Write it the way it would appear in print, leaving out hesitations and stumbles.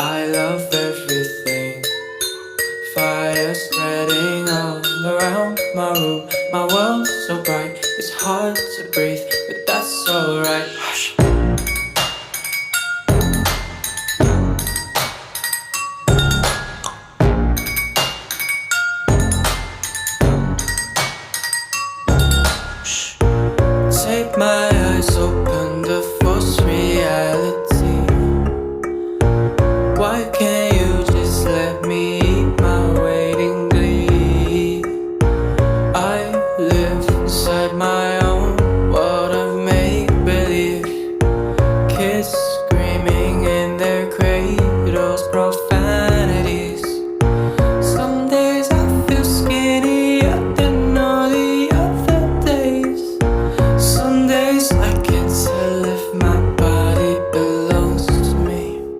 I love everything. Fire spreading all around my room. My world's so bright, it's hard to breathe, but that's alright. Hush. Shh. Take my eyes open to false reality. Why can't